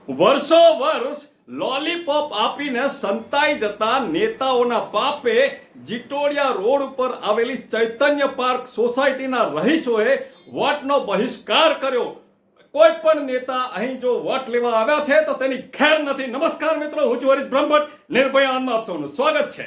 વર્ષો વર્ષ લોલીપોપ આપીને સંતાઈ જતા નેતાઓના પાપે જીટોડિયા રોડ ઉપર આવેલી ચૈતન્ય પાર્ક સોસાયટીના રહીશોએ વોટનો બહિષ્કાર કર્યો. કોઈ પણ નેતા અહીં જો વોટ લેવા આવ્યા છે તો તેની ખેર નથી. નમસ્કાર મિત્રો, હું છું હરીશ બ્રહ્મભટ્ટ. નિર્ભય આનમાં આપ સૌનું સ્વાગત છે.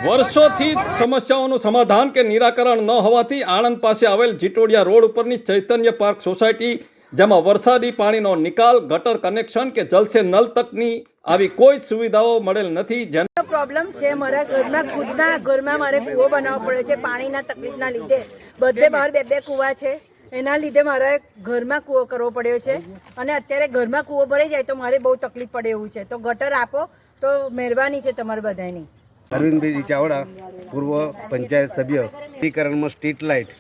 વર્ષોથી સમસ્યાઓનું સમાધાન કે નિરાકરણ ન હોવાથી આણંદ પાસે આવેલ જીટોડિયા રોડ ઉપરની ચૈતન્ય પાર્ક સોસાયટી, જેમાં વરસાદી પાણીનો નિકાલ, ગટર કનેક્શન કે જલ સે નલ તકની આવી કોઈ સુવિધાઓ મળેલ નથી. જેનો પ્રોબ્લેમ છે. મારા ઘરમાં ખુદના ઘરમાં મારે કૂવો બનાવવો પડે છે પાણીના તકલીફના લીધે. બધે બહાર બે કૂવા છે, એના લીધે મારા ઘરમાં કૂવો કરવો પડ્યો છે. અને અત્યારે ઘરમાં કૂવો ભરાઈ જાય તો મારે બહુ તકલીફ પડે એવું છે. તો ગટર આપો તો મહેરબાની છે તમારી બધાની. અરવિંદભાઈ ચાવડા, પૂર્વ પંચાયત સભ્ય. નવીકરણમાં સ્ટ્રીટ લાઇટ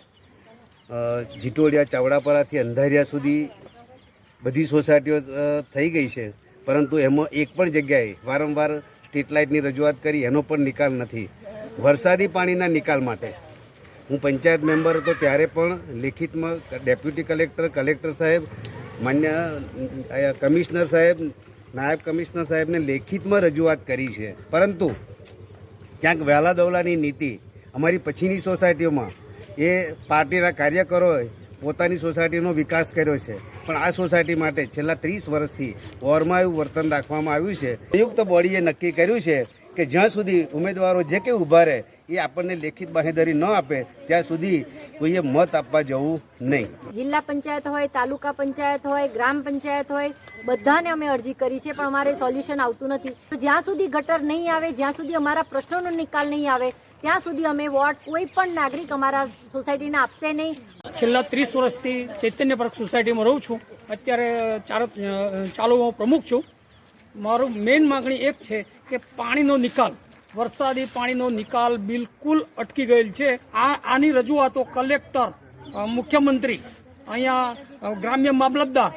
જીટોડિયા ચાવડાપરાથી અંધારિયા સુધી બધી સોસાયટીઓ થઈ ગઈ છે, પરંતુ એમાં એક પણ જગ્યાએ વારંવાર સ્ટ્રીટ લાઇટની રજૂઆત કરી, એનો પણ નિકાલ નથી. વરસાદી પાણીના નિકાલ માટે હું પંચાયત મેમ્બર હતો ત્યારે પણ લેખિતમાં ડેપ્યુટી કલેક્ટર, કલેક્ટર સાહેબ, માન્ય કમિશનર સાહેબ, નાયબ કમિશનર સાહેબને લેખિતમાં રજૂઆત કરી છે. પરંતુ ક્યાંક વહેલા દવલાની નીતિ અમારી પછીની સોસાયટીઓમાં એ પાર્ટીના કાર્યકરોએ પોતાની સોસાયટીનો વિકાસ કર્યો છે, પણ આ સોસાયટી માટે છેલ્લા 30 વર્ષથી ઓરમાયું વર્તન રાખવામાં આવ્યું છે. સંયુક્ત બોડીએ નક્કી કર્યું છે કે જ્યાં સુધી ઉમેદવારો જે કંઈ ઊભા રહે એ આપણને લેખિત બાંહેધરી ન આપે ત્યાં સુધી કોઈએ મત આપવા જવું નહીં. જિલ્લા પંચાયત હોય, તાલુકા પંચાયત હોય, ગ્રામ પંચાયત હોય, બધાને અમે અરજી કરી છે, પણ અમારે સોલ્યુશન આવતું નથી. જ્યાં સુધી ગટર નહીં આવે, જ્યાં સુધી અમારા પ્રશ્નોનો નિકાલ નહીં આવે, ત્યાં સુધી અમે વોટ કોઈ પણ નાગરિક અમારા સોસાયટીને આપશે નહીં. છેલ્લા 30 વર્ષથી ચૈતન્ય પાર્ક સોસાયટીમાં રહું છું. અત્યારે ચાલુ હું પ્રમુખ છું. મારું મેઇન માગણી એક છે કે પાણીનો નિકાલ, વરસાદી પાણીનો નિકાલ બિલકુલ અટકી ગયેલ છે. આની રજૂઆતો કલેક્ટર, મુખ્યમંત્રી, અહીંયા ગ્રામ્ય મામલતદાર,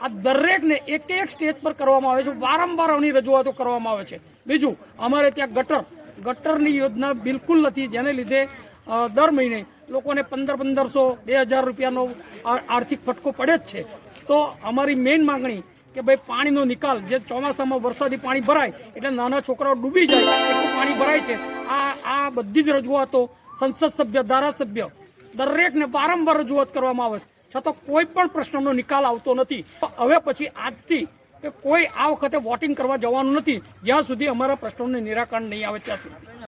આ દરેકને એક સ્ટેજ પર કરવામાં આવે છે. વારંવાર આની રજૂઆતો કરવામાં આવે છે. બીજું, અમારે ત્યાં ગટરની યોજના બિલકુલ નથી, જેને લીધે દર મહિને લોકોને 1500, 2000 રૂપિયાનો આર્થિક ફટકો પડે જ છે. તો અમારી મેઇન માગણી કે ભાઈ પાણીનો નિકાલ, જે ચોમાસામાં વરસાદી પાણી ભરાય એટલે નાના છોકરાઓ ડૂબી જાય એટલું પાણી ભરાય છે. આ બધી જ રજૂઆતો સંસદ સભ્ય, ધારાસભ્ય, દરેકને વારંવાર રજૂઆત કરવામાં આવે છે, છતાં કોઈ પણ પ્રશ્નનો નિકાલ આવતો નથી. હવે પછી આજથી કે કોઈ આ વખતે વોટિંગ કરવા જવાનું નથી જ્યાં સુધી અમારા પ્રશ્નોનું નિરાકરણ નહીં આવે ત્યાં સુધી.